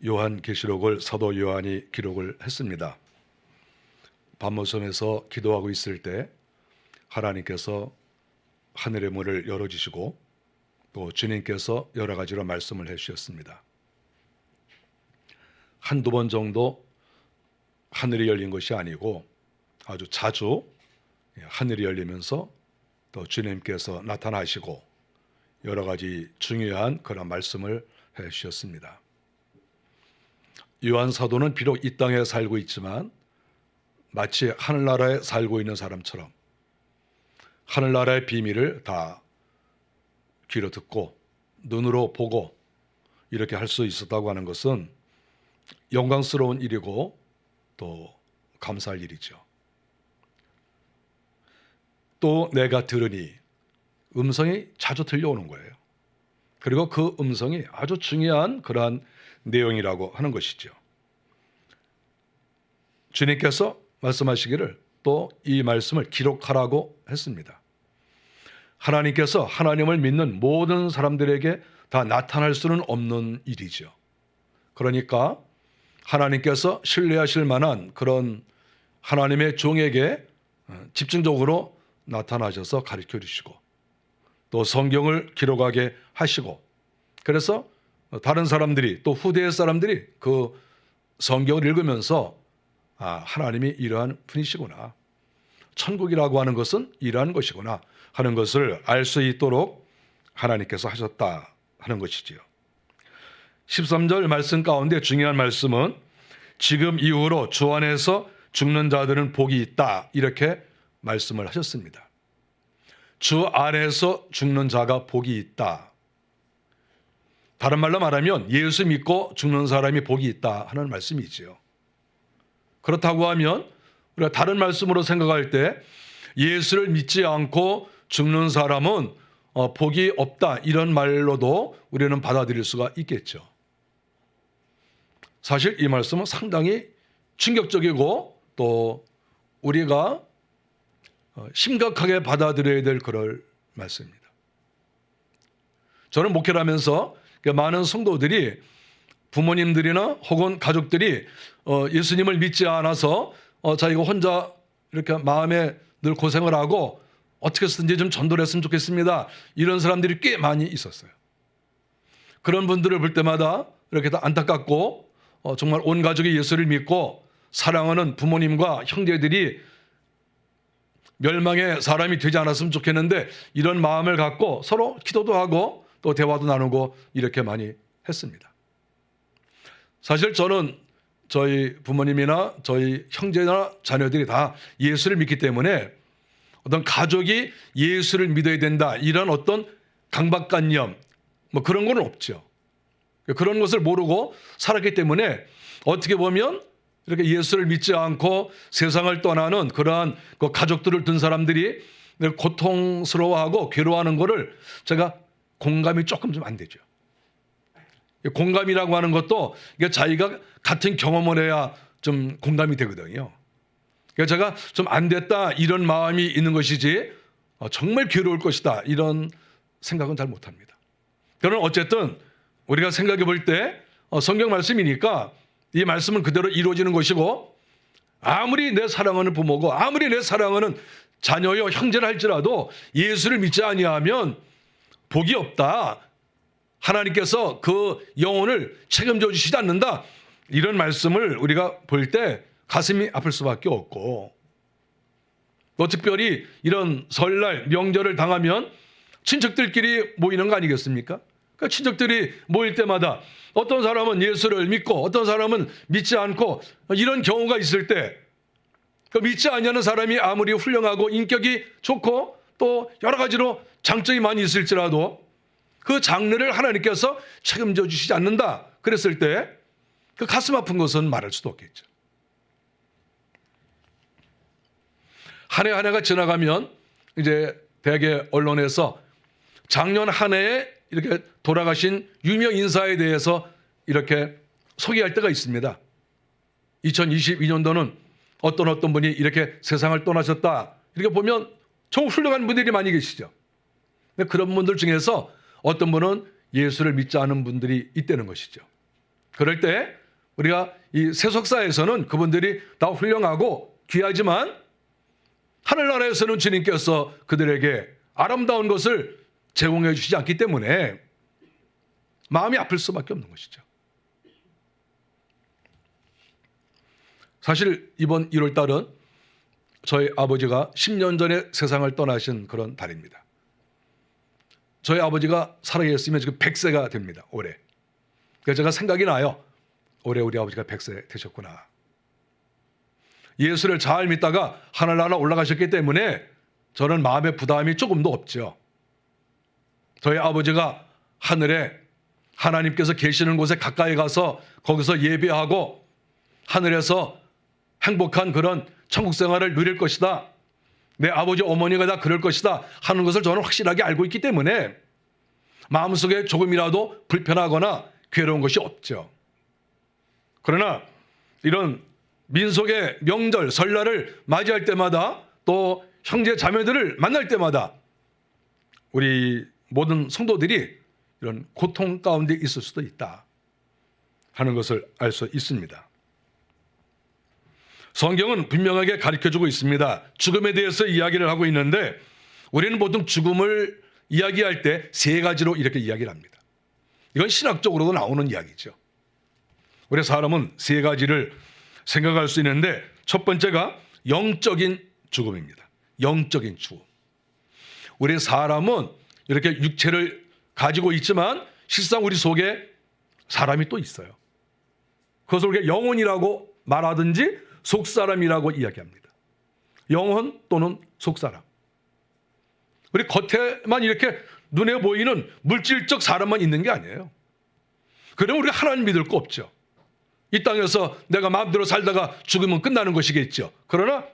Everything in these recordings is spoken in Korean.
요한계시록을 사도 요한이 기록을 했습니다. 밤모섬에서 기도하고 있을 때 하나님께서 하늘의 문을 열어주시고 또 주님께서 여러 가지로 말씀을 해주셨습니다. 한두 번 정도 하늘이 열린 것이 아니고 아주 자주 하늘이 열리면서 또 주님께서 나타나시고 여러 가지 중요한 그런 말씀을 해주셨습니다. 요한 사도는 비록 이 땅에 살고 있지만 마치 하늘나라에 살고 있는 사람처럼 하늘나라의 비밀을 다 귀로 듣고 눈으로 보고 이렇게 할 수 있었다고 하는 것은 영광스러운 일이고 또 감사할 일이죠. 또 내가 들으니 음성이 자주 들려오는 거예요. 그리고 그 음성이 아주 중요한 그러한 내용이라고 하는 것이죠. 주님께서 말씀하시기를 또 이 말씀을 기록하라고 했습니다. 하나님께서 하나님을 믿는 모든 사람들에게 다 나타날 수는 없는 일이죠. 그러니까 하나님께서 신뢰하실 만한 그런 하나님의 종에게 집중적으로 나타나셔서 가르쳐 주시고 또 성경을 기록하게 하시고 그래서 다른 사람들이 또 후대의 사람들이 그 성경을 읽으면서 하나님이 이러한 분이시구나. 천국이라고 하는 것은 이러한 것이구나 하는 것을 알 수 있도록 하나님께서 하셨다 하는 것이지요. 13절 말씀 가운데 중요한 말씀은 지금 이후로 주 안에서 죽는 자들은 복이 있다 이렇게 말씀을 하셨습니다. 주 안에서 죽는 자가 복이 있다. 다른 말로 말하면 예수 믿고 죽는 사람이 복이 있다 하는 말씀이지요. 그렇다고 하면 우리가 다른 말씀으로 생각할 때 예수를 믿지 않고 죽는 사람은 복이 없다 이런 말로도 우리는 받아들일 수가 있겠죠. 사실 이 말씀은 상당히 충격적이고 또 우리가 심각하게 받아들여야 될 그럴 말씀입니다. 저는 목회를 하면서 많은 성도들이 부모님들이나 혹은 가족들이 예수님을 믿지 않아서 자기가 혼자 이렇게 마음에 늘 고생을 하고 어떻게 해서든지 좀 전도를 했으면 좋겠습니다. 이런 사람들이 꽤 많이 있었어요. 그런 분들을 볼 때마다 이렇게 다 안타깝고 정말 온 가족이 예수를 믿고 사랑하는 부모님과 형제들이 멸망의 사람이 되지 않았으면 좋겠는데 이런 마음을 갖고 서로 기도도 하고 또 대화도 나누고 이렇게 많이 했습니다. 사실 저는 저희 부모님이나 저희 형제나 자녀들이 다 예수를 믿기 때문에 어떤 가족이 예수를 믿어야 된다 이런 어떤 강박관념 뭐 그런 건 없죠. 그런 것을 모르고 살았기 때문에 어떻게 보면 이렇게 예수를 믿지 않고 세상을 떠나는 그러한 그 가족들을 둔 사람들이 고통스러워하고 괴로워하는 것을 제가 공감이 조금 좀 안 되죠. 공감이라고 하는 것도 자기가 같은 경험을 해야 좀 공감이 되거든요. 그래서 제가 좀 안 됐다 이런 마음이 있는 것이지 정말 괴로울 것이다 이런 생각은 잘 못합니다. 그러나 어쨌든 우리가 생각해 볼 때 성경 말씀이니까 이 말씀은 그대로 이루어지는 것이고 아무리 내 사랑하는 부모고 아무리 내 사랑하는 자녀여 형제라 할지라도 예수를 믿지 아니하면 복이 없다. 하나님께서 그 영혼을 책임져 주시지 않는다. 이런 말씀을 우리가 볼 때 가슴이 아플 수밖에 없고 또 특별히 이런 설날 명절을 당하면 친척들끼리 모이는 거 아니겠습니까? 그러니까 친척들이 모일 때마다 어떤 사람은 예수를 믿고 어떤 사람은 믿지 않고 이런 경우가 있을 때 믿지 않는 사람이 아무리 훌륭하고 인격이 좋고 또 여러 가지로 장점이 많이 있을지라도 그 장르를 하나님께서 책임져 주시지 않는다 그랬을 때 그 가슴 아픈 것은 말할 수도 없겠죠. 한 해 한 해가 지나가면 이제 대개 언론에서 작년 한 해에 이렇게 돌아가신 유명 인사에 대해서 이렇게 소개할 때가 있습니다. 2022년도는 어떤 분이 이렇게 세상을 떠나셨다. 이렇게 보면 정말 훌륭한 분들이 많이 계시죠. 그런 분들 중에서 어떤 분은 예수를 믿지 않은 분들이 있다는 것이죠. 그럴 때 우리가 이 세속사에서는 그분들이 다 훌륭하고 귀하지만 하늘나라에서는 주님께서 그들에게 아름다운 것을 제공해 주시지 않기 때문에 마음이 아플 수밖에 없는 것이죠. 사실 이번 1월 달은 저희 아버지가 10년 전에 세상을 떠나신 그런 달입니다. 저희 아버지가 살아계셨으면 지금 100세가 됩니다. 올해. 그래서 제가 생각이 나요. 올해 우리 아버지가 100세 되셨구나. 예수를 잘 믿다가 하늘나라 올라가셨기 때문에 저는 마음의 부담이 조금도 없죠. 저희 아버지가 하늘에 하나님께서 계시는 곳에 가까이 가서 거기서 예배하고 하늘에서 행복한 그런 천국 생활을 누릴 것이다. 내 아버지 어머니가 다 그럴 것이다 하는 것을 저는 확실하게 알고 있기 때문에 마음속에 조금이라도 불편하거나 괴로운 것이 없죠. 그러나 이런 민속의 명절, 설날을 맞이할 때마다 또 형제 자매들을 만날 때마다 우리 모든 성도들이 이런 고통 가운데 있을 수도 있다 하는 것을 알 수 있습니다. 성경은 분명하게 가르쳐주고 있습니다. 죽음에 대해서 이야기를 하고 있는데 우리는 보통 죽음을 이야기할 때 세 가지로 이렇게 이야기를 합니다. 이건 신학적으로도 나오는 이야기죠. 우리 사람은 세 가지를 생각할 수 있는데 첫 번째가 영적인 죽음입니다. 영적인 죽음. 우리 사람은 이렇게 육체를 가지고 있지만 실상 우리 속에 사람이 또 있어요. 그것을 우리가 영혼이라고 말하든지 속사람이라고 이야기합니다. 영혼 또는 속사람. 우리 겉에만 이렇게 눈에 보이는 물질적 사람만 있는 게 아니에요. 그러면 우리가 하나님 믿을 거 없죠. 이 땅에서 내가 마음대로 살다가 죽으면 끝나는 것이겠죠. 그러나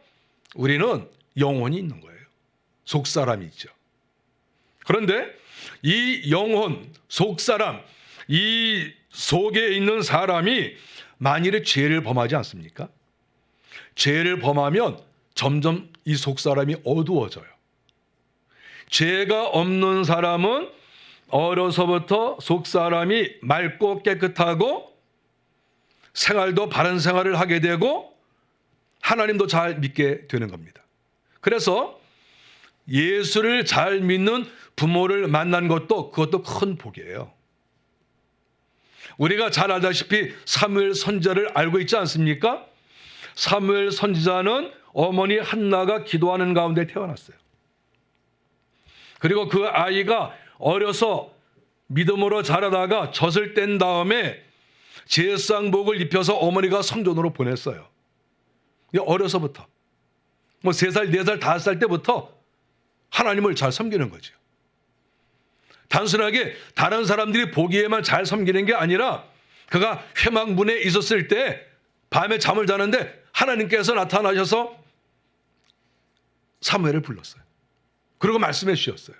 우리는 영혼이 있는 거예요. 속사람이 있죠. 그런데 이 영혼, 속사람, 이 속에 있는 사람이 만일에 죄를 범하지 않습니까? 죄를 범하면 점점 이 속사람이 어두워져요. 죄가 없는 사람은 어려서부터 속사람이 맑고 깨끗하고 생활도 바른 생활을 하게 되고 하나님도 잘 믿게 되는 겁니다. 그래서 예수를 잘 믿는 부모를 만난 그것도 큰 복이에요. 우리가 잘 알다시피 사무엘 선지자를 알고 있지 않습니까? 사무엘 선지자는 어머니 한나가 기도하는 가운데 태어났어요. 그리고 그 아이가 어려서 믿음으로 자라다가 젖을 뗀 다음에 제사장복을 입혀서 어머니가 성전으로 보냈어요. 어려서부터 3살, 4살, 5살 때부터 하나님을 잘 섬기는 거죠. 단순하게 다른 사람들이 보기에만 잘 섬기는 게 아니라 그가 회막문에 있었을 때 밤에 잠을 자는데 하나님께서 나타나셔서 사무엘을 불렀어요. 그리고 말씀해 주셨어요.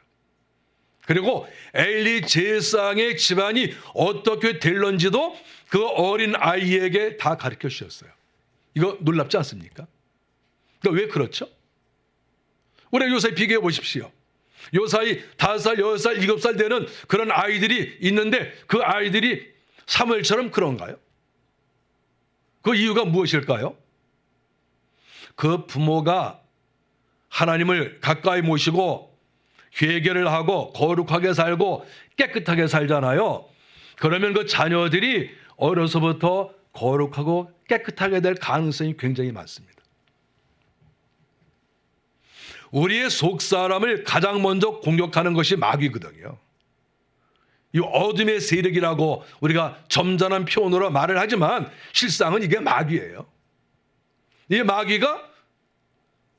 그리고 엘리 제사장의 집안이 어떻게 될런지도 그 어린 아이에게 다 가르쳐 주셨어요. 이거 놀랍지 않습니까? 그러니까 왜 그렇죠? 우리 요사이 비교해 보십시오. 요사이 5살, 6살, 7살 되는 그런 아이들이 있는데 그 아이들이 사무엘처럼 그런가요? 그 이유가 무엇일까요? 그 부모가 하나님을 가까이 모시고 회개를 하고 거룩하게 살고 깨끗하게 살잖아요. 그러면 그 자녀들이 어려서부터 거룩하고 깨끗하게 될 가능성이 굉장히 많습니다. 우리의 속사람을 가장 먼저 공격하는 것이 마귀거든요. 이 어둠의 세력이라고 우리가 점잖은 표현으로 말을 하지만 실상은 이게 마귀예요. 이 마귀가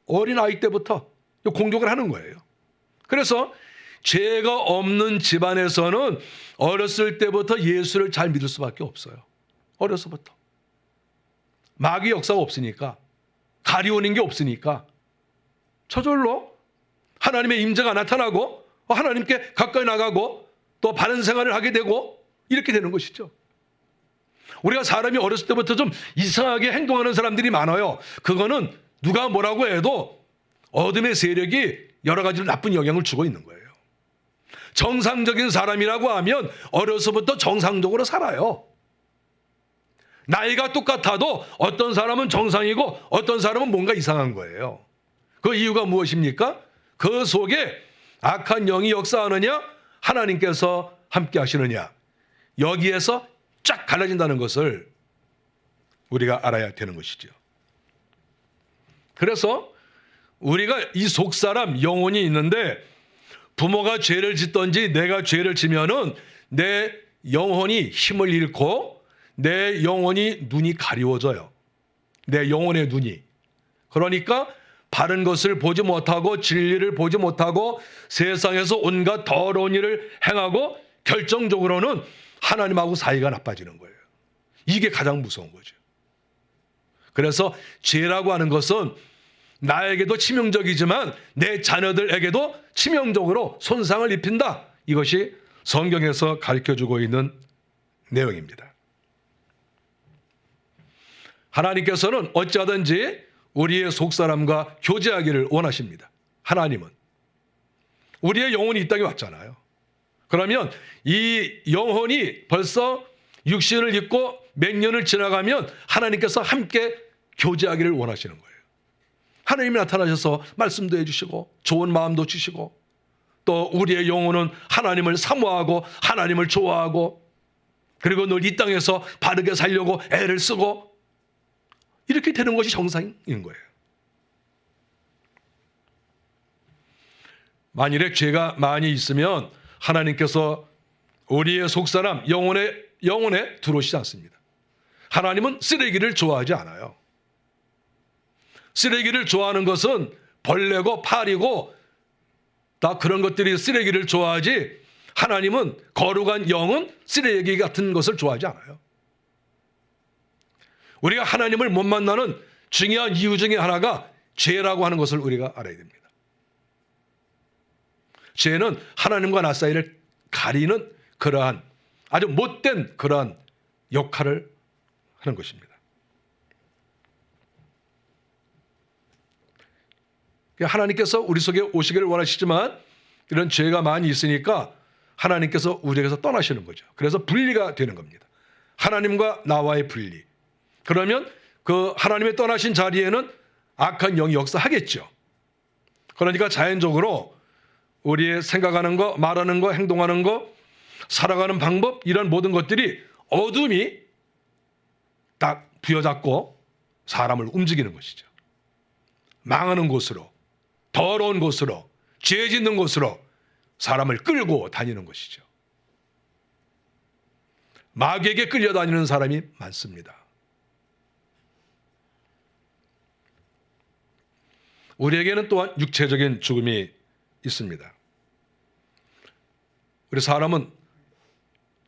어린아이 때부터 공격을 하는 거예요. 그래서 죄가 없는 집안에서는 어렸을 때부터 예수를 잘 믿을 수밖에 없어요. 어려서부터. 마귀 역사가 없으니까, 가리우는 게 없으니까 저절로 하나님의 임재가 나타나고 하나님께 가까이 나가고 또 바른 생활을 하게 되고 이렇게 되는 것이죠. 우리가 사람이 어렸을 때부터 좀 이상하게 행동하는 사람들이 많아요. 그거는 누가 뭐라고 해도 어둠의 세력이 여러 가지로 나쁜 영향을 주고 있는 거예요. 정상적인 사람이라고 하면 어려서부터 정상적으로 살아요. 나이가 똑같아도 어떤 사람은 정상이고 어떤 사람은 뭔가 이상한 거예요. 그 이유가 무엇입니까? 그 속에 악한 영이 역사하느냐, 하나님께서 함께 하시느냐, 여기에서 쫙 갈라진다는 것을 우리가 알아야 되는 것이죠. 그래서 우리가 이 속사람 영혼이 있는데, 부모가 죄를 짓든지 내가 죄를 지면은 내 영혼이 힘을 잃고 내 영혼이 눈이 가리워져요. 내 영혼의 눈이. 그러니까 바른 것을 보지 못하고 진리를 보지 못하고 세상에서 온갖 더러운 일을 행하고 결정적으로는 하나님하고 사이가 나빠지는 거예요. 이게 가장 무서운 거죠. 그래서 죄라고 하는 것은 나에게도 치명적이지만 내 자녀들에게도 치명적으로 손상을 입힌다. 이것이 성경에서 가르쳐주고 있는 내용입니다. 하나님께서는 어찌하든지 우리의 속사람과 교제하기를 원하십니다. 하나님은. 우리의 영혼이 이 땅에 왔잖아요. 그러면 이 영혼이 벌써 육신을 입고 몇 년을 지나가면 하나님께서 함께 교제하기를 원하시는 거예요. 하나님이 나타나셔서 말씀도 해주시고 좋은 마음도 주시고, 또 우리의 영혼은 하나님을 사모하고 하나님을 좋아하고, 그리고 늘 이 땅에서 바르게 살려고 애를 쓰고, 이렇게 되는 것이 정상인 거예요. 만일에 죄가 많이 있으면 하나님께서 우리의 속사람 영혼에 들어오시지 않습니다. 하나님은 쓰레기를 좋아하지 않아요. 쓰레기를 좋아하는 것은 벌레고 파리고 다 그런 것들이 쓰레기를 좋아하지, 하나님은 거룩한 영은 쓰레기 같은 것을 좋아하지 않아요. 우리가 하나님을 못 만나는 중요한 이유 중에 하나가 죄라고 하는 것을 우리가 알아야 됩니다. 죄는 하나님과 나 사이를 가리는 그러한 아주 못된 그러한 역할을 하는 것입니다. 하나님께서 우리 속에 오시기를 원하시지만 이런 죄가 많이 있으니까 하나님께서 우리에게서 떠나시는 거죠. 그래서 분리가 되는 겁니다. 하나님과 나와의 분리. 그러면 그 하나님의 떠나신 자리에는 악한 영이 역사하겠죠. 그러니까 자연적으로 우리의 생각하는 거, 말하는 거, 행동하는 거, 살아가는 방법, 이런 모든 것들이 어둠이 딱 부여잡고 사람을 움직이는 것이죠. 망하는 곳으로, 더러운 곳으로, 죄 짓는 곳으로 사람을 끌고 다니는 것이죠. 마귀에게 끌려다니는 사람이 많습니다. 우리에게는 또한 육체적인 죽음이 있습니다. 우리 사람은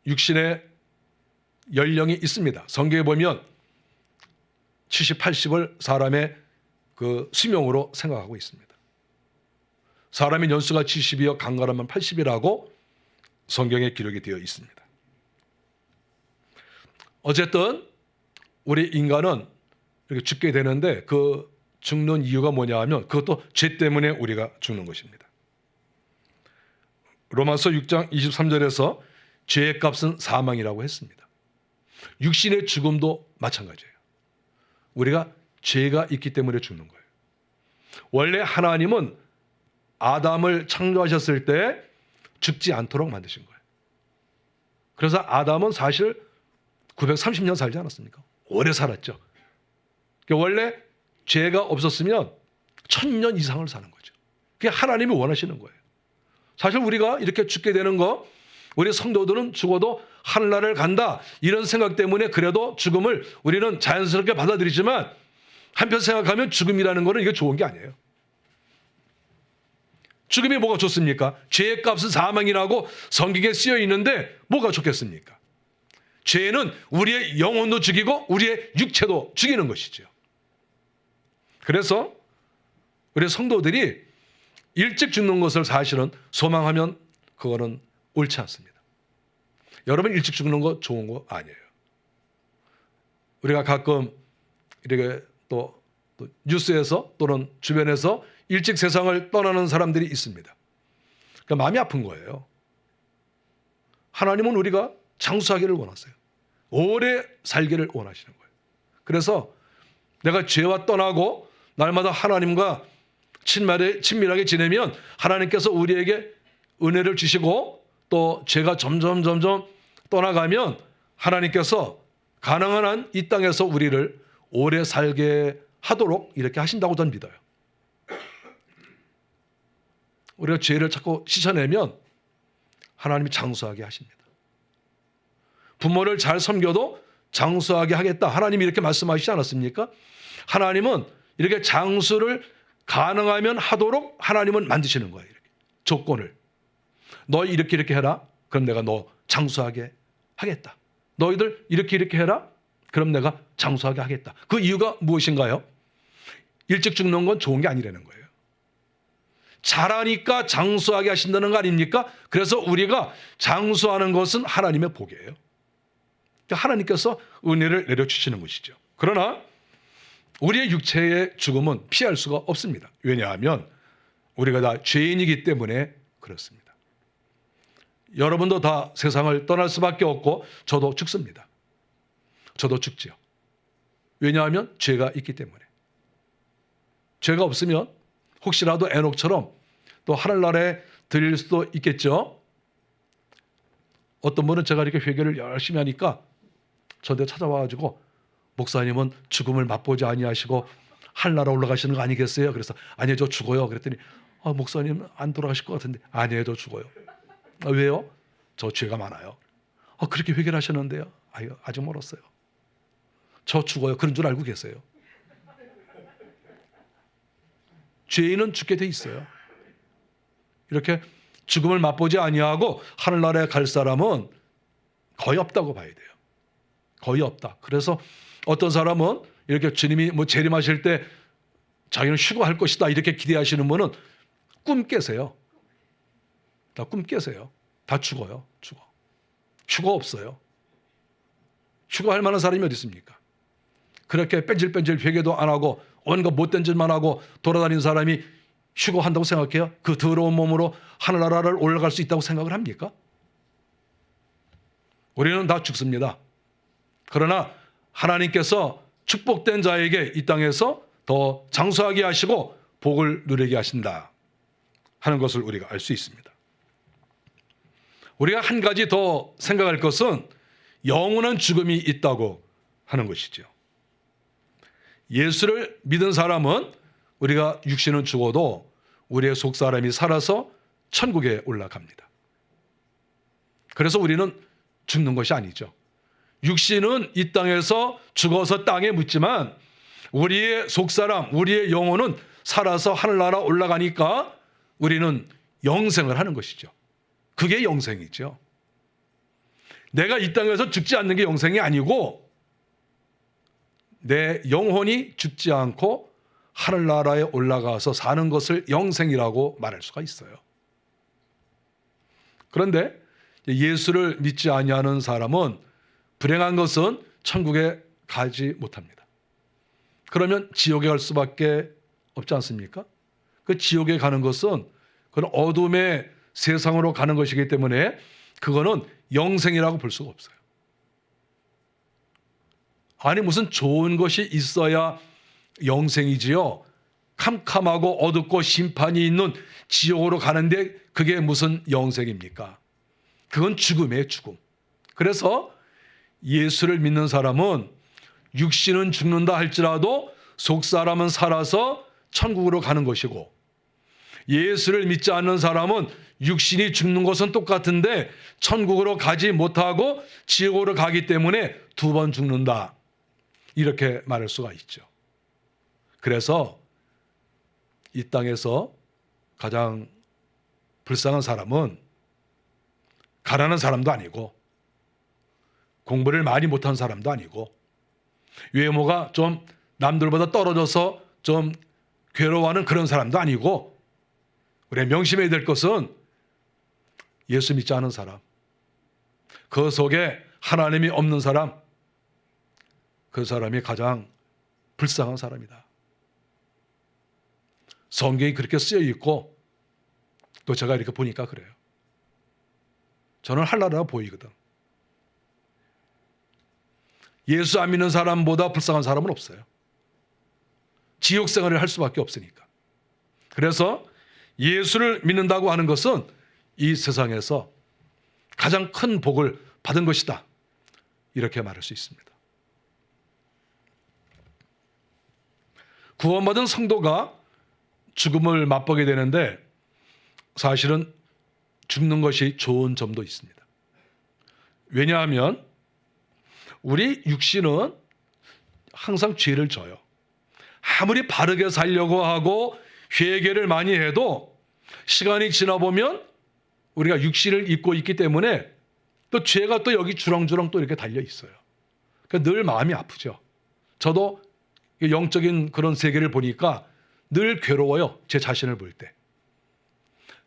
육신의 연령이 있습니다. 성경에 보면 70, 80을 사람의 그 수명으로 생각하고 있습니다. 사람의 연수가 70이여 강건하면 80이라고 성경에 기록이 되어 있습니다. 어쨌든 우리 인간은 이렇게 죽게 되는데, 그 죽는 이유가 뭐냐 하면 그것도 죄 때문에 우리가 죽는 것입니다. 로마서 6장 23절에서 죄의 값은 사망이라고 했습니다. 육신의 죽음도 마찬가지예요. 우리가 죄가 있기 때문에 죽는 거예요. 원래 하나님은 아담을 창조하셨을 때 죽지 않도록 만드신 거예요. 그래서 아담은 사실 930년 살지 않았습니까? 오래 살았죠. 원래 죄가 없었으면 1000년 이상을 사는 거죠. 그게 하나님이 원하시는 거예요. 사실 우리가 이렇게 죽게 되는 거, 우리 성도들은 죽어도 하늘나라를 간다, 이런 생각 때문에 그래도 죽음을 우리는 자연스럽게 받아들이지만, 한편 생각하면 죽음이라는 거는 이게 좋은 게 아니에요. 죽음이 뭐가 좋습니까? 죄의 값은 사망이라고 성경에 쓰여 있는데 뭐가 좋겠습니까? 죄는 우리의 영혼도 죽이고 우리의 육체도 죽이는 것이죠. 그래서 우리 성도들이 일찍 죽는 것을 사실은 소망하면 그거는 옳지 않습니다. 여러분, 일찍 죽는 거 좋은 거 아니에요. 우리가 가끔 이렇게 또 뉴스에서 또는 주변에서 일찍 세상을 떠나는 사람들이 있습니다. 그러니까 마음이 아픈 거예요. 하나님은 우리가 장수하기를 원하세요. 오래 살기를 원하시는 거예요. 그래서 내가 죄와 떠나고 날마다 하나님과 친밀하게 지내면 하나님께서 우리에게 은혜를 주시고 또 죄가 점점 떠나가면 하나님께서 가능한 한 이 땅에서 우리를 오래 살게 하도록 이렇게 하신다고 저는 믿어요. 우리가 죄를 자꾸 씻어내면 하나님이 장수하게 하십니다. 부모를 잘 섬겨도 장수하게 하겠다. 하나님이 이렇게 말씀하시지 않았습니까? 하나님은 이렇게 장수를 가능하면 하도록 하나님은 만드시는 거예요. 이렇게. 조건을. 너 이렇게 해라. 그럼 내가 너 장수하게 하겠다. 너희들 이렇게 해라. 그럼 내가 장수하게 하겠다. 그 이유가 무엇인가요? 일찍 죽는 건 좋은 게 아니라는 거예요. 잘하니까 장수하게 하신다는 거 아닙니까? 그래서 우리가 장수하는 것은 하나님의 복이에요. 하나님께서 은혜를 내려주시는 것이죠. 그러나 우리의 육체의 죽음은 피할 수가 없습니다. 왜냐하면 우리가 다 죄인이기 때문에 그렇습니다. 여러분도 다 세상을 떠날 수밖에 없고 저도 죽습니다. 저도 죽지요. 왜냐하면 죄가 있기 때문에. 죄가 없으면 혹시라도 에녹처럼 또 하늘나라에 들릴 수도 있겠죠. 어떤 분은 제가 이렇게 회개를 열심히 하니까 저한테 찾아와가지고 목사님은 죽음을 맛보지 아니하시고 하늘나라 올라가시는 거 아니겠어요? 그래서 아니요, 저 죽어요. 그랬더니 목사님 안 돌아가실 것 같은데 아니에요, 저 죽어요. 왜요? 저 죄가 많아요. 그렇게 회개를 하셨는데요. 아직 멀었어요. 저 죽어요. 그런 줄 알고 계세요. 죄인은 죽게 돼 있어요. 이렇게 죽음을 맛보지 아니하고 하늘나라에 갈 사람은 거의 없다고 봐야 돼요. 거의 없다. 그래서 어떤 사람은 이렇게 주님이 재림하실 때 자기는 휴거할 것이다 이렇게 기대하시는 분은 꿈 깨세요. 다 꿈 깨세요. 다 죽어요. 죽어. 휴거 없어요. 휴거할 만한 사람이 어디 있습니까? 그렇게 뺀질뺀질 회개도 안 하고 온갖 못된 짓만 하고 돌아다니는 사람이 휴거한다고 생각해요? 그 더러운 몸으로 하늘나라를 올라갈 수 있다고 생각을 합니까? 우리는 다 죽습니다. 그러나 하나님께서 축복된 자에게 이 땅에서 더 장수하게 하시고 복을 누리게 하신다 하는 것을 우리가 알 수 있습니다. 우리가 한 가지 더 생각할 것은 영원한 죽음이 있다고 하는 것이죠. 예수를 믿은 사람은 우리가 육신은 죽어도 우리의 속사람이 살아서 천국에 올라갑니다. 그래서 우리는 죽는 것이 아니죠. 육신은 이 땅에서 죽어서 땅에 묻지만 우리의 속사람, 우리의 영혼은 살아서 하늘나라 올라가니까 우리는 영생을 하는 것이죠. 그게 영생이죠. 내가 이 땅에서 죽지 않는 게 영생이 아니고 내 영혼이 죽지 않고 하늘나라에 올라가서 사는 것을 영생이라고 말할 수가 있어요. 그런데 예수를 믿지 아니하는 사람은 불행한 것은 천국에 가지 못합니다. 그러면 지옥에 갈 수밖에 없지 않습니까? 그 지옥에 가는 것은 그런 어둠의 세상으로 가는 것이기 때문에 그거는 영생이라고 볼 수가 없어요. 아니 무슨 좋은 것이 있어야 영생이지요. 캄캄하고 어둡고 심판이 있는 지옥으로 가는데 그게 무슨 영생입니까? 그건 죽음이에요, 죽음. 그래서 예수를 믿는 사람은 육신은 죽는다 할지라도 속사람은 살아서 천국으로 가는 것이고 예수를 믿지 않는 사람은 육신이 죽는 것은 똑같은데 천국으로 가지 못하고 지옥으로 가기 때문에 두 번 죽는다. 이렇게 말할 수가 있죠. 그래서 이 땅에서 가장 불쌍한 사람은 가난한 사람도 아니고 공부를 많이 못한 사람도 아니고 외모가 좀 남들보다 떨어져서 좀 괴로워하는 그런 사람도 아니고 우리 명심해야 될 것은 예수 믿지 않은 사람, 그 속에 하나님이 없는 사람, 그 사람이 가장 불쌍한 사람이다. 성경이 그렇게 쓰여 있고 또 제가 이렇게 보니까 그래요. 저는 하늘나라가 보이거든. 예수 안 믿는 사람보다 불쌍한 사람은 없어요. 지옥 생활을 할 수밖에 없으니까. 그래서 예수를 믿는다고 하는 것은 이 세상에서 가장 큰 복을 받은 것이다, 이렇게 말할 수 있습니다. 구원받은 성도가 죽음을 맛보게 되는데 사실은 죽는 것이 좋은 점도 있습니다. 왜냐하면 우리 육신은 항상 죄를 져요. 아무리 바르게 살려고 하고 회개를 많이 해도 시간이 지나보면 우리가 육신을 입고 있기 때문에 또 죄가 또 여기 주렁주렁 또 이렇게 달려 있어요. 그러니까 늘 마음이 아프죠. 저도 영적인 그런 세계를 보니까 늘 괴로워요. 제 자신을 볼 때.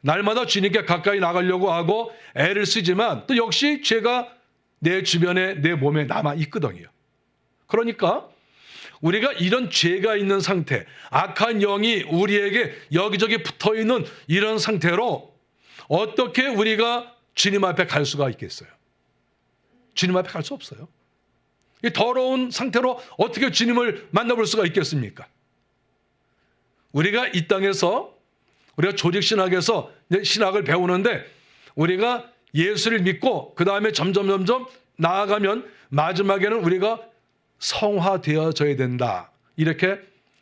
날마다 주님께 가까이 나가려고 하고 애를 쓰지만 또 역시 죄가 내 주변에, 내 몸에 남아 있거든요. 그러니까 우리가 이런 죄가 있는 상태, 악한 영이 우리에게 여기저기 붙어있는 이런 상태로 어떻게 우리가 주님 앞에 갈 수가 있겠어요? 주님 앞에 갈 수 없어요. 이 더러운 상태로 어떻게 주님을 만나볼 수가 있겠습니까? 우리가 이 땅에서 우리가 조직신학에서 신학을 배우는데 우리가 예수를 믿고 그 다음에 점점 나아가면 마지막에는 우리가 성화되어져야 된다, 이렇게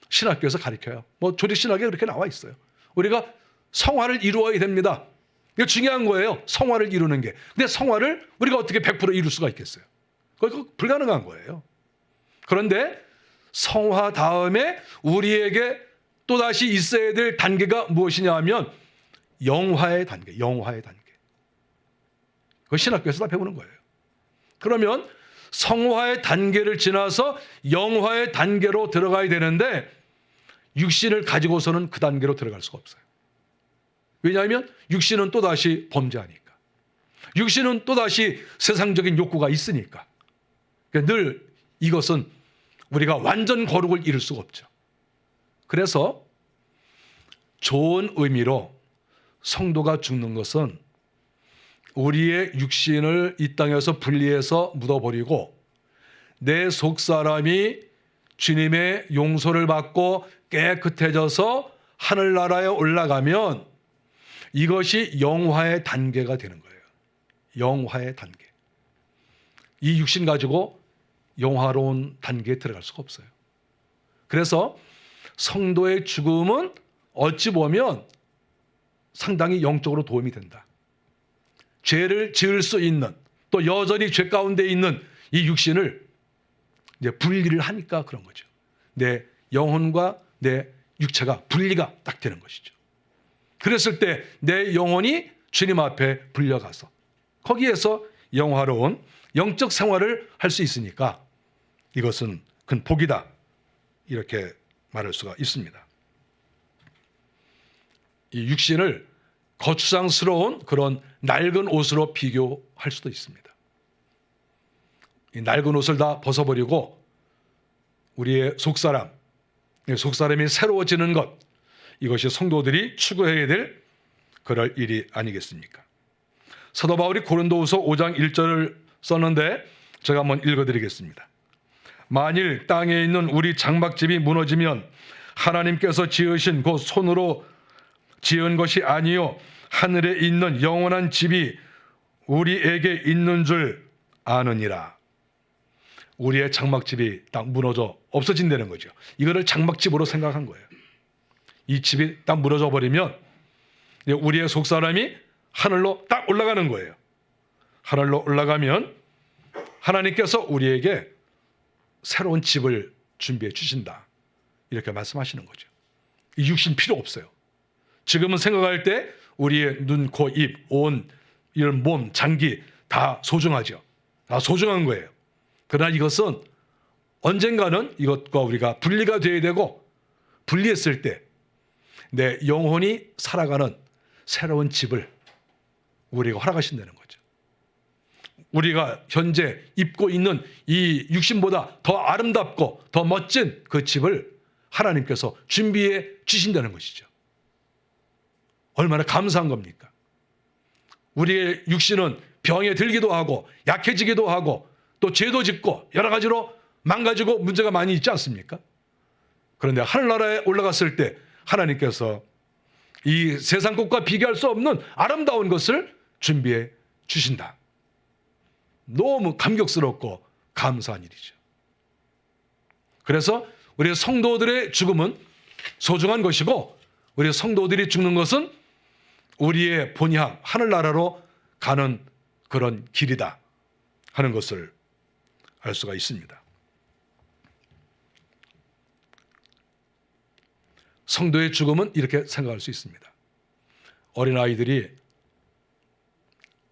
신학교에서 가르쳐요. 뭐 조직신학에 그렇게 나와 있어요. 우리가 성화를 이루어야 됩니다. 이게 중요한 거예요, 성화를 이루는 게. 근데 성화를 우리가 어떻게 100% 이룰 수가 있겠어요? 그거 불가능한 거예요. 그런데 성화 다음에 우리에게 또다시 있어야 될 단계가 무엇이냐 하면 영화의 단계, 영화의 단계. 그거 신학교에서 다 배우는 거예요. 그러면 성화의 단계를 지나서 영화의 단계로 들어가야 되는데 육신을 가지고서는 그 단계로 들어갈 수가 없어요. 왜냐하면 육신은 또다시 범죄하니까. 육신은 또다시 세상적인 욕구가 있으니까. 그러니까 늘 이것은 우리가 완전 거룩을 이룰 수가 없죠. 그래서 좋은 의미로 성도가 죽는 것은 우리의 육신을 이 땅에서 분리해서 묻어버리고 내 속사람이 주님의 용서를 받고 깨끗해져서 하늘나라에 올라가면 이것이 영화의 단계가 되는 거예요. 영화의 단계. 이 육신 가지고 영화로운 단계에 들어갈 수가 없어요. 그래서 성도의 죽음은 어찌 보면 상당히 영적으로 도움이 된다. 죄를 지을 수 있는, 또 여전히 죄 가운데 있는 이 육신을 이제 분리를 하니까 그런 거죠. 내 영혼과 내 육체가 분리가 딱 되는 것이죠. 그랬을 때 내 영혼이 주님 앞에 불려가서 거기에서 영화로운 영적 생활을 할 수 있으니까 이것은 큰 복이다, 이렇게 말할 수가 있습니다. 이 육신을 거추장스러운 그런 낡은 옷으로 비교할 수도 있습니다. 이 낡은 옷을 다 벗어버리고 우리의 속사람이 새로워지는 것, 이것이 성도들이 추구해야 될 그럴 일이 아니겠습니까? 사도 바울이 고린도후서 5장 1절을 썼는데 제가 한번 읽어드리겠습니다. 만일 땅에 있는 우리 장막집이 무너지면 하나님께서 지으신 그 손으로 지은 것이 아니요 하늘에 있는 영원한 집이 우리에게 있는 줄 아느니라. 우리의 장막집이 딱 무너져 없어진다는 거죠. 이거를 장막집으로 생각한 거예요. 이 집이 딱 무너져 버리면 우리의 속사람이 하늘로 딱 올라가는 거예요. 하늘로 올라가면 하나님께서 우리에게 새로운 집을 준비해 주신다, 이렇게 말씀하시는 거죠. 이 육신 필요 없어요. 지금은 생각할 때 우리의 눈, 코, 입, 온, 이런 몸, 장기 다 소중하죠. 다 소중한 거예요. 그러나 이것은 언젠가는 이것과 우리가 분리가 되어야 되고, 분리했을 때 내 영혼이 살아가는 새로운 집을 우리가 허락하신다는 거죠. 우리가 현재 입고 있는 이 육신보다 더 아름답고 더 멋진 그 집을 하나님께서 준비해 주신다는 것이죠. 얼마나 감사한 겁니까? 우리의 육신은 병에 들기도 하고 약해지기도 하고 또 죄도 짓고 여러 가지로 망가지고 문제가 많이 있지 않습니까? 그런데 하늘나라에 올라갔을 때 하나님께서 이 세상 것과 비교할 수 없는 아름다운 것을 준비해 주신다. 너무 감격스럽고 감사한 일이죠. 그래서 우리 성도들의 죽음은 소중한 것이고, 우리 성도들이 죽는 것은 우리의 본향 하늘나라로 가는 그런 길이다 하는 것을 알 수가 있습니다. 성도의 죽음은 이렇게 생각할 수 있습니다. 어린아이들이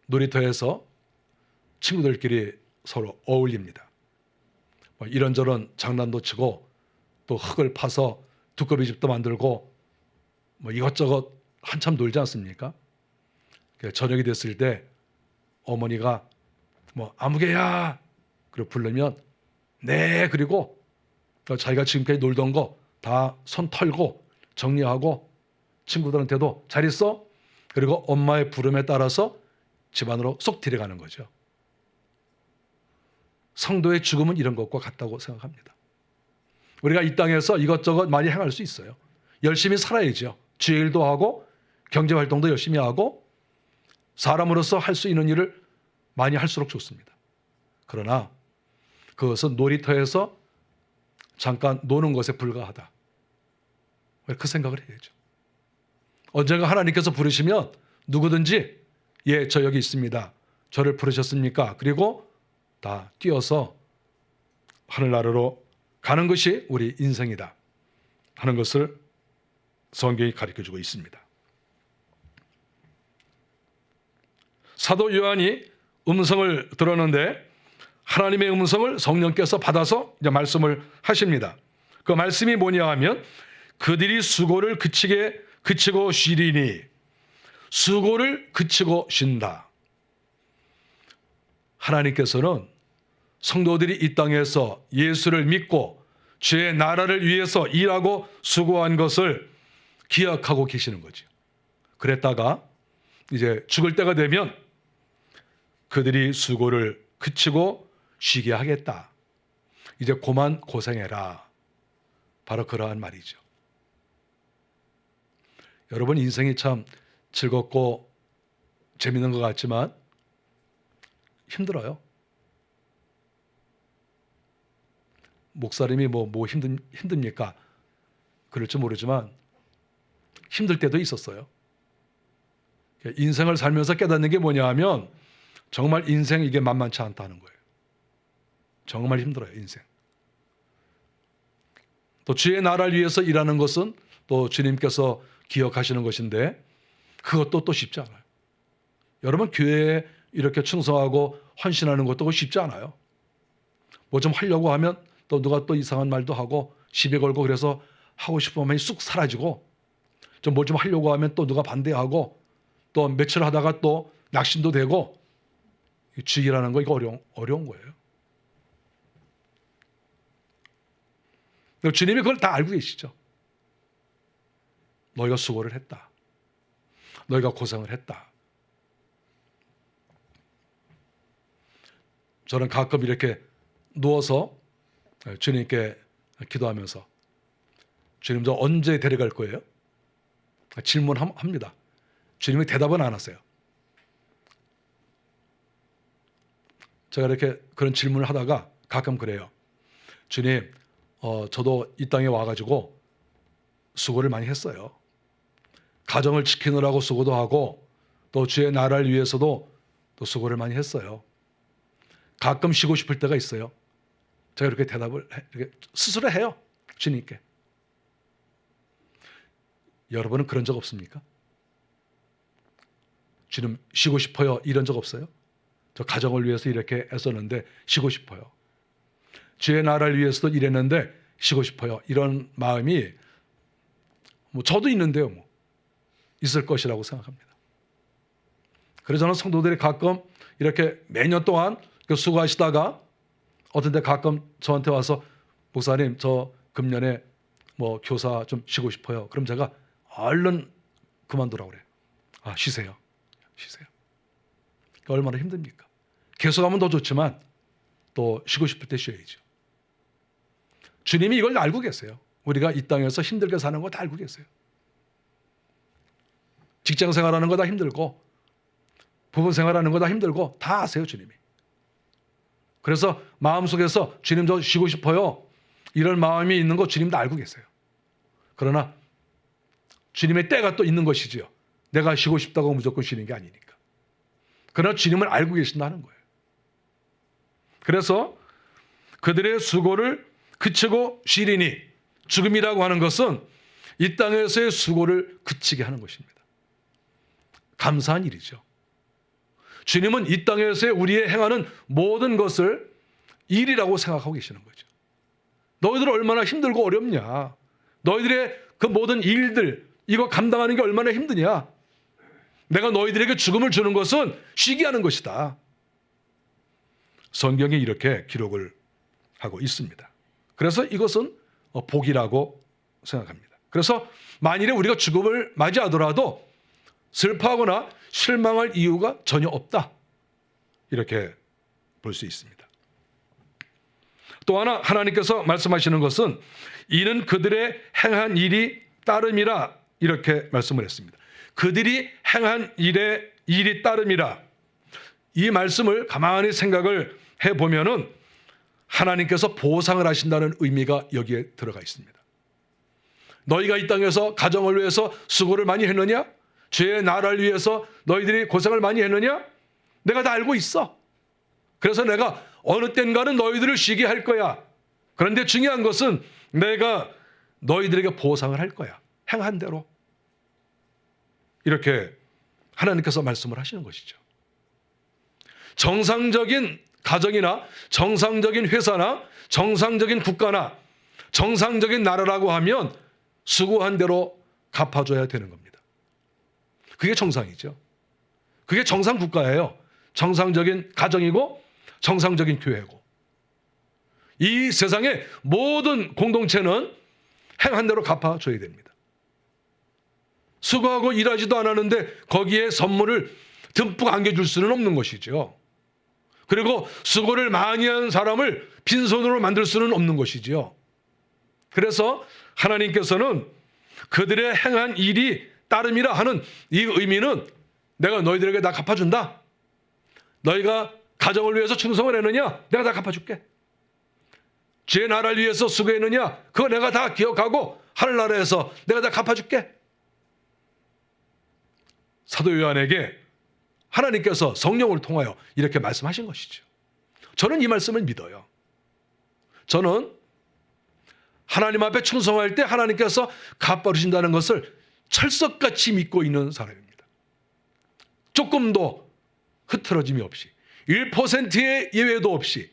놀이터에서 친구들끼리 서로 어울립니다. 이런저런 장난도 치고 또 흙을 파서 두꺼비집도 만들고 이것저것 한참 놀지 않습니까? 저녁이 됐을 때 어머니가 아무개야 그리고 부르면 네, 그리고 자기가 지금까지 놀던 거 다 손 털고 정리하고 친구들한테도 잘 있어? 그리고 엄마의 부름에 따라서 집안으로 쏙 들어가는 거죠. 성도의 죽음은 이런 것과 같다고 생각합니다. 우리가 이 땅에서 이것저것 많이 행할 수 있어요. 열심히 살아야죠. 주의 일도 하고 경제활동도 열심히 하고 사람으로서 할 수 있는 일을 많이 할수록 좋습니다. 그러나 그것은 놀이터에서 잠깐 노는 것에 불과하다. 그 생각을 해야죠. 언젠가 하나님께서 부르시면 누구든지 예, 저 여기 있습니다. 저를 부르셨습니까? 그리고 다 뛰어서 하늘나라로 가는 것이 우리 인생이다 하는 것을 성경이 가르쳐주고 있습니다. 사도 요한이 음성을 들었는데 하나님의 음성을 성령께서 받아서 이제 말씀을 하십니다. 그 말씀이 뭐냐 하면 그들이 수고를 그치고 쉬리니, 수고를 그치고 쉰다. 하나님께서는 성도들이 이 땅에서 예수를 믿고 주의 나라를 위해서 일하고 수고한 것을 기억하고 계시는 거죠. 그랬다가 이제 죽을 때가 되면 그들이 수고를 그치고 쉬게 하겠다. 이제 그만 고생해라. 바로 그러한 말이죠. 여러분, 인생이 참 즐겁고 재밌는 것 같지만 힘들어요. 목사님이 뭐 힘듭니까? 그럴지 모르지만 힘들 때도 있었어요. 인생을 살면서 깨닫는 게 뭐냐 하면 정말 인생 이게 만만치 않다는 거예요. 정말 힘들어요, 인생. 또 주의 나라를 위해서 일하는 것은 또 주님께서 기억하시는 것인데 그것도 또 쉽지 않아요. 여러분, 교회에 이렇게 충성하고 헌신하는 것도 쉽지 않아요. 뭐 좀 하려고 하면 또 누가 또 이상한 말도 하고 시비 걸고, 그래서 하고 싶은 마음이 쑥 사라지고, 좀 뭘 좀 하려고 하면 또 누가 반대하고, 또 며칠 하다가 또 낙심도 되고, 주의라는 거 이거 어려운 거예요. 주님이 그걸 다 알고 계시죠. 너희가 수고를 했다. 너희가 고생을 했다. 저는 가끔 이렇게 누워서 주님께 기도하면서 주님 저 언제 데려갈 거예요? 질문합니다. 주님이 대답은 안 하세요. 제가 이렇게 그런 질문을 하다가 가끔 그래요. 주님, 저도 이 땅에 와가지고 수고를 많이 했어요. 가정을 지키느라고 수고도 하고 또 주의 나라를 위해서도 또 수고를 많이 했어요. 가끔 쉬고 싶을 때가 있어요. 제가 이렇게 대답을 이렇게 스스로 해요. 주님께. 여러분은 그런 적 없습니까? 주님 쉬고 싶어요 이런 적 없어요? 저 가정을 위해서 이렇게 애썼는데 쉬고 싶어요. 주의 나라를 위해서도 일했는데 쉬고 싶어요. 이런 마음이 뭐 저도 있는데요. 뭐 있을 것이라고 생각합니다. 그래서 저는 성도들이 가끔 이렇게 매년 동안 수고하시다가 어떤 때 가끔 저한테 와서 목사님 저 금년에 뭐 교사 좀 쉬고 싶어요. 그럼 제가 얼른 그만두라고 그래요. 쉬세요. 쉬세요. 얼마나 힘듭니까? 계속하면 더 좋지만 또 쉬고 싶을 때 쉬어야죠. 주님이 이걸 알고 계세요. 우리가 이 땅에서 힘들게 사는 거 다 알고 계세요. 직장 생활하는 거 다 힘들고 부부 생활하는 거 다 힘들고 다 아세요, 주님이. 그래서 마음속에서 주님 저 쉬고 싶어요, 이런 마음이 있는 거 주님도 알고 계세요. 그러나 주님의 때가 또 있는 것이지요. 내가 쉬고 싶다고 무조건 쉬는 게 아니니까. 그러나 주님을 알고 계신다는 거예요. 그래서 그들의 수고를 그치고 쉬리니, 죽음이라고 하는 것은 이 땅에서의 수고를 그치게 하는 것입니다. 감사한 일이죠. 주님은 이 땅에서의 우리의 행하는 모든 것을 일이라고 생각하고 계시는 거죠. 너희들 얼마나 힘들고 어렵냐. 너희들의 그 모든 일들, 이거 감당하는 게 얼마나 힘드냐. 내가 너희들에게 죽음을 주는 것은 쉬게 하는 것이다. 성경이 이렇게 기록을 하고 있습니다. 그래서 이것은 복이라고 생각합니다. 그래서 만일에 우리가 죽음을 맞이하더라도 슬퍼하거나 실망할 이유가 전혀 없다, 이렇게 볼 수 있습니다. 또 하나 하나님께서 말씀하시는 것은 이는 그들의 행한 일이 따름이라, 이렇게 말씀을 했습니다. 그들이 행한 일이 따름이라. 이 말씀을 가만히 생각을 해보면은 하나님께서 보상을 하신다는 의미가 여기에 들어가 있습니다. 너희가 이 땅에서 가정을 위해서 수고를 많이 했느냐? 죄의 나라를 위해서 너희들이 고생을 많이 했느냐? 내가 다 알고 있어. 그래서 내가 어느 땐가는 너희들을 쉬게 할 거야. 그런데 중요한 것은 내가 너희들에게 보상을 할 거야. 행한 대로. 이렇게 하나님께서 말씀을 하시는 것이죠. 정상적인 가정이나 정상적인 회사나 정상적인 국가나 정상적인 나라라고 하면 수고한 대로 갚아줘야 되는 겁니다. 그게 정상이죠. 그게 정상 국가예요. 정상적인 가정이고 정상적인 교회고. 이 세상의 모든 공동체는 행한 대로 갚아줘야 됩니다. 수고하고 일하지도 않았는데 거기에 선물을 듬뿍 안겨줄 수는 없는 것이죠. 그리고 수고를 많이 한 사람을 빈손으로 만들 수는 없는 것이지요. 그래서 하나님께서는 그들의 행한 일이 따름이라 하는 이 의미는 내가 너희들에게 다 갚아준다. 너희가 가정을 위해서 충성을 했느냐? 내가 다 갚아줄게. 주의 나라를 위해서 수고했느냐? 그거 내가 다 기억하고 하늘나라에서 내가 다 갚아줄게. 사도 요한에게 하나님께서 성령을 통하여 이렇게 말씀하신 것이죠. 저는 이 말씀을 믿어요. 저는 하나님 앞에 충성할 때 하나님께서 갚아주신다는 것을 철석같이 믿고 있는 사람입니다. 조금도 흐트러짐이 없이 1%의 예외도 없이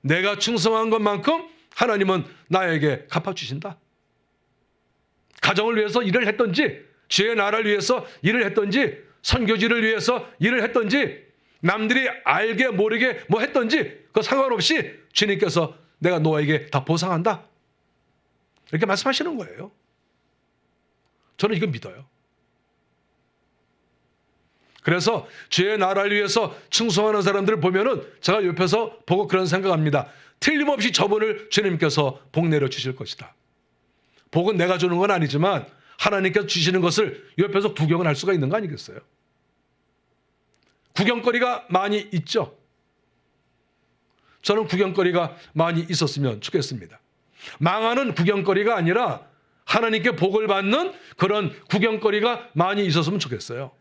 내가 충성한 것만큼 하나님은 나에게 갚아주신다. 가정을 위해서 일을 했든지 주의 나라를 위해서 일을 했든지 선교지를 위해서 일을 했든지 남들이 알게 모르게 뭐 했든지 그 상관없이 주님께서 내가 너에게 다 보상한다, 이렇게 말씀하시는 거예요. 저는 이거 믿어요. 그래서 주의 나라를 위해서 충성하는 사람들을 보면은 제가 옆에서 보고 그런 생각합니다. 틀림없이 저분을 주님께서 복 내려 주실 것이다. 복은 내가 주는 건 아니지만 하나님께서 주시는 것을 옆에서 구경을 할 수가 있는 거 아니겠어요? 구경거리가 많이 있죠. 저는 구경거리가 많이 있었으면 좋겠습니다. 망하는 구경거리가 아니라 하나님께 복을 받는 그런 구경거리가 많이 있었으면 좋겠어요.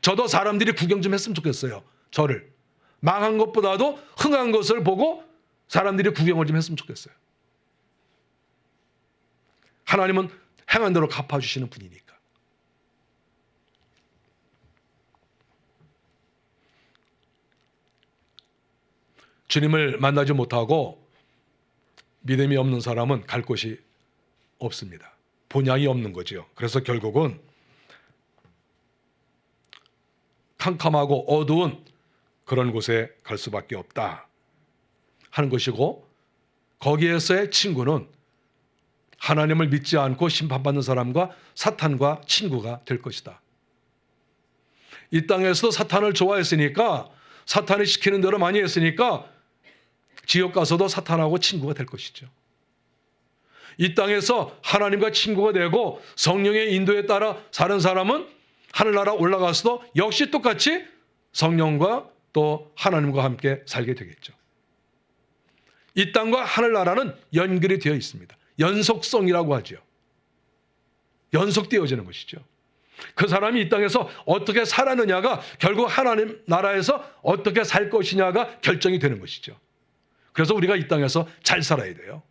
저도 사람들이 구경 좀 했으면 좋겠어요. 저를 망한 것보다도 흥한 것을 보고 사람들이 구경을 좀 했으면 좋겠어요. 하나님은 행한 대로 갚아주시는 분이니까. 주님을 만나지 못하고 믿음이 없는 사람은 갈 곳이 없습니다. 본향이 없는 거죠. 그래서 결국은 캄캄하고 어두운 그런 곳에 갈 수밖에 없다 하는 것이고, 거기에서의 친구는 하나님을 믿지 않고 심판받는 사람과 사탄과 친구가 될 것이다. 이 땅에서도 사탄을 좋아했으니까 사탄이 시키는 대로 많이 했으니까 지옥 가서도 사탄하고 친구가 될 것이죠. 이 땅에서 하나님과 친구가 되고 성령의 인도에 따라 사는 사람은 하늘나라 올라가서도 역시 똑같이 성령과 또 하나님과 함께 살게 되겠죠. 이 땅과 하늘나라는 연결이 되어 있습니다. 연속성이라고 하죠. 연속되어지는 것이죠. 그 사람이 이 땅에서 어떻게 살았느냐가 결국 하나님 나라에서 어떻게 살 것이냐가 결정이 되는 것이죠. 그래서 우리가 이 땅에서 잘 살아야 돼요.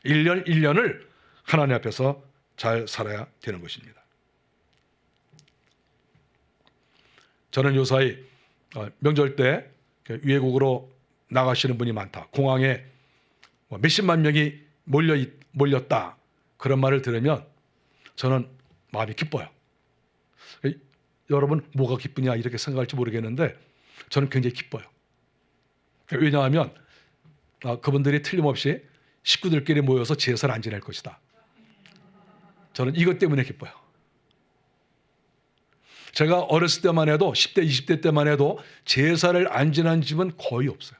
1년 1년을 하나님 앞에서 잘 살아야 되는 것입니다. 저는 요사이 명절 때 외국으로 나가시는 분이 많다. 공항에 몇십만 명이 몰렸다. 그런 말을 들으면 저는 마음이 기뻐요. 여러분 뭐가 기쁘냐 이렇게 생각할지 모르겠는데 저는 굉장히 기뻐요. 왜냐하면 그분들이 틀림없이 식구들끼리 모여서 제사를 안 지낼 것이다. 저는 이것 때문에 기뻐요. 제가 어렸을 때만 해도 10대, 20대 때만 해도 제사를 안 지낸 집은 거의 없어요.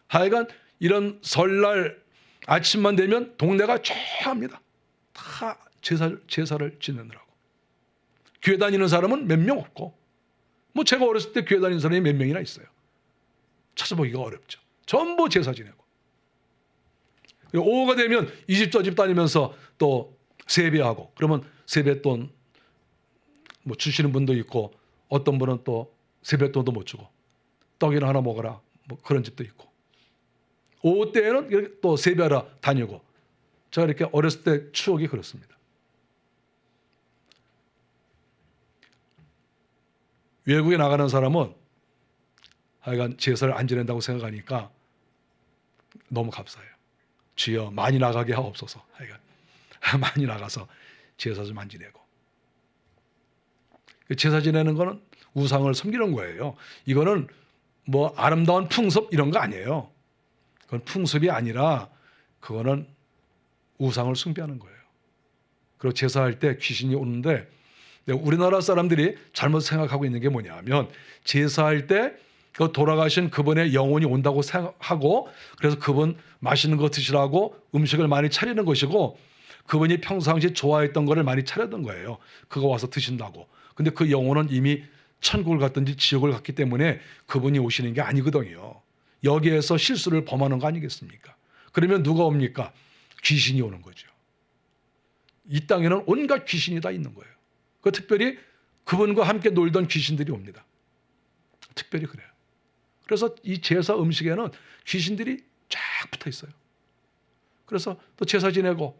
하여간 이런 설날 아침만 되면 동네가 조용합니다. 다 제사를 지내느라고. 교회 다니는 사람은 몇 명 없고 뭐 제가 어렸을 때 교회 다니는 사람이 몇 명이나 있어요. 찾아보기가 어렵죠. 전부 제사 지내고. 오후가 되면 이 집 저 집 다니면서 또 세배하고 그러면 세뱃돈 뭐 주시는 분도 있고 어떤 분은 또 세뱃돈도 못 주고 떡이나 하나 먹어라 뭐 그런 집도 있고 오후 때에는 이렇게 또 세배하러 다니고 제가 이렇게 어렸을 때 추억이 그렇습니다. 외국에 나가는 사람은 하여간 제사를 안 지낸다고 생각하니까 너무 감사해요. 주여 많이 나가게 하옵소서. 하여간 많이 나가서 제사 좀 안 지내고. 제사 지내는 거는 우상을 섬기는 거예요. 이거는 뭐 아름다운 풍습 이런 거 아니에요. 그건 풍습이 아니라 그거는 우상을 숭배하는 거예요. 그리고 제사할 때 귀신이 오는데 우리나라 사람들이 잘못 생각하고 있는 게 뭐냐면 제사할 때 그 돌아가신 그분의 영혼이 온다고 생각하고 그래서 그분 맛있는 거 드시라고 음식을 많이 차리는 것이고 그분이 평상시 좋아했던 거를 많이 차렸던 거예요. 그거 와서 드신다고. 근데 그 영혼은 이미 천국을 갔든지 지옥을 갔기 때문에 그분이 오시는 게 아니거든요. 여기에서 실수를 범하는 거 아니겠습니까? 그러면 누가 옵니까? 귀신이 오는 거죠. 이 땅에는 온갖 귀신이 다 있는 거예요. 특별히 그분과 함께 놀던 귀신들이 옵니다. 특별히 그래요. 그래서 이 제사 음식에는 귀신들이 쫙 붙어 있어요. 그래서 또 제사 지내고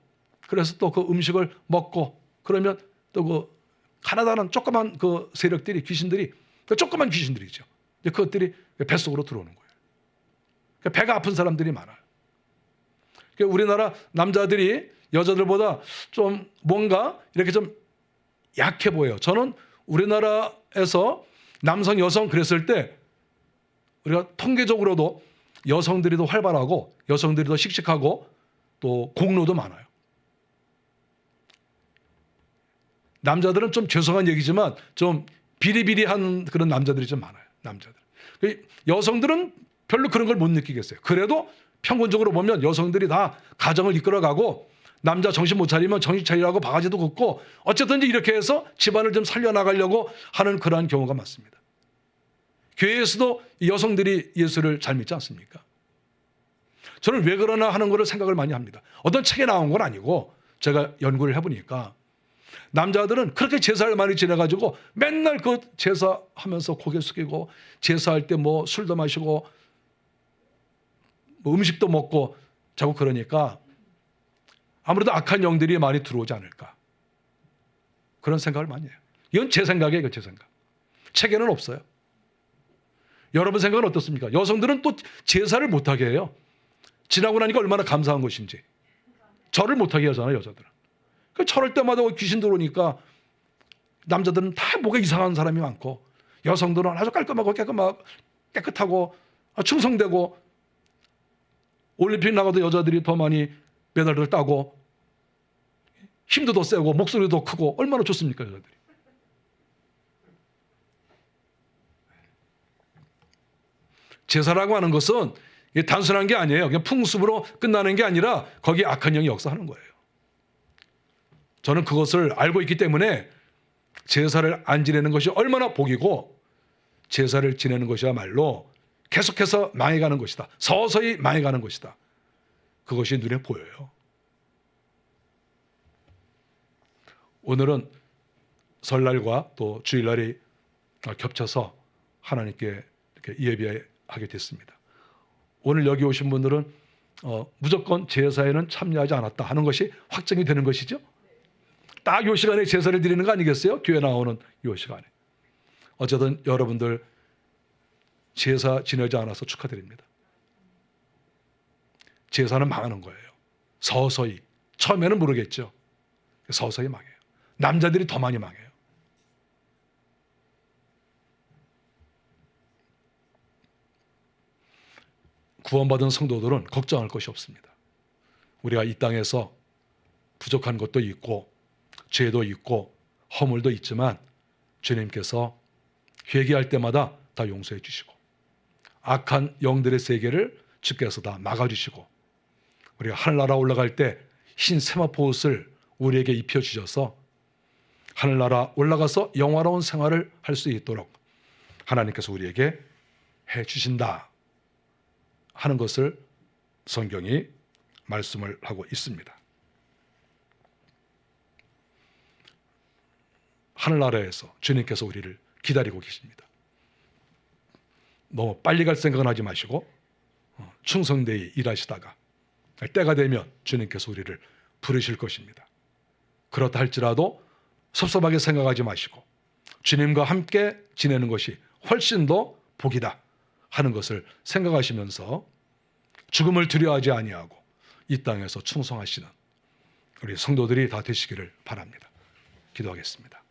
그래서 또 그 음식을 먹고 그러면 또 그 가난한 조그만 그 세력들이 귀신들이 그 조그만 귀신들이죠. 그것들이 뱃속으로 들어오는 거예요. 배가 아픈 사람들이 많아요. 우리나라 남자들이 여자들보다 좀 뭔가 이렇게 좀 약해 보여요. 저는 우리나라에서 남성, 여성 그랬을 때 우리가 통계적으로도 여성들이 더 활발하고 여성들이 더 씩씩하고 또 공로도 많아요. 남자들은 좀 죄송한 얘기지만 좀 비리비리한 그런 남자들이 좀 많아요. 남자들. 여성들은 별로 그런 걸 못 느끼겠어요. 그래도 평균적으로 보면 여성들이 다 가정을 이끌어가고 남자 정신 못 차리면 정신 차리라고 바가지도 긋고 어쨌든 이렇게 해서 집안을 좀 살려나가려고 하는 그러한 경우가 많습니다. 교회에서도 여성들이 예수를 잘 믿지 않습니까? 저는 왜 그러나 하는 거를 생각을 많이 합니다. 어떤 책에 나온 건 아니고 제가 연구를 해보니까 남자들은 그렇게 제사를 많이 지내가지고 맨날 그 제사하면서 고개 숙이고 제사할 때 뭐 술도 마시고 뭐 음식도 먹고 자꾸 그러니까 아무래도 악한 영들이 많이 들어오지 않을까 그런 생각을 많이 해요. 이건 제 생각이에요. 제 생각. 책에는 없어요. 여러분 생각은 어떻습니까? 여성들은 또 제사를 못하게 해요. 지나고 나니까 얼마나 감사한 것인지. 절을 못하게 하잖아요. 여자들은. 절할 때마다 귀신 들어오니까 남자들은 다 뭐가 이상한 사람이 많고 여성들은 아주 깔끔하고 깨끗하고 충성되고 올림픽 나가도 여자들이 더 많이 메달을 따고 힘도 더 세고 목소리도 더 크고 얼마나 좋습니까 여자들이. 제사라고 하는 것은 이게 단순한 게 아니에요. 그냥 풍습으로 끝나는 게 아니라 거기에 악한 영이 역사하는 거예요. 저는 그것을 알고 있기 때문에 제사를 안 지내는 것이 얼마나 복이고 제사를 지내는 것이야말로 계속해서 망해가는 것이다. 서서히 망해가는 것이다. 그것이 눈에 보여요. 오늘은 설날과 또 주일날이 겹쳐서 하나님께 이렇게 예배하게 됐습니다. 오늘 여기 오신 분들은 무조건 제사에는 참여하지 않았다 하는 것이 확정이 되는 것이죠. 딱 이 시간에 제사를 드리는 거 아니겠어요? 교회 나오는 이 시간에. 어쨌든 여러분들 제사 지내지 않아서 축하드립니다. 제사는 망하는 거예요. 서서히. 처음에는 모르겠죠. 서서히 망해요. 남자들이 더 많이 망해요. 구원받은 성도들은 걱정할 것이 없습니다. 우리가 이 땅에서 부족한 것도 있고 죄도 있고 허물도 있지만 주님께서 회개할 때마다 다 용서해 주시고 악한 영들의 세계를 주께서 다 막아주시고 우리가 하늘나라 올라갈 때 흰 세마포 옷을 우리에게 입혀주셔서 하늘나라 올라가서 영화로운 생활을 할 수 있도록 하나님께서 우리에게 해주신다 하는 것을 성경이 말씀을 하고 있습니다. 하늘나라에서 주님께서 우리를 기다리고 계십니다. 너무 빨리 갈 생각은 하지 마시고 충성되이 일하시다가 때가 되면 주님께서 우리를 부르실 것입니다. 그렇다 할지라도 섭섭하게 생각하지 마시고 주님과 함께 지내는 것이 훨씬 더 복이다 하는 것을 생각하시면서 죽음을 두려워하지 아니하고 이 땅에서 충성하시는 우리 성도들이 다 되시기를 바랍니다. 기도하겠습니다.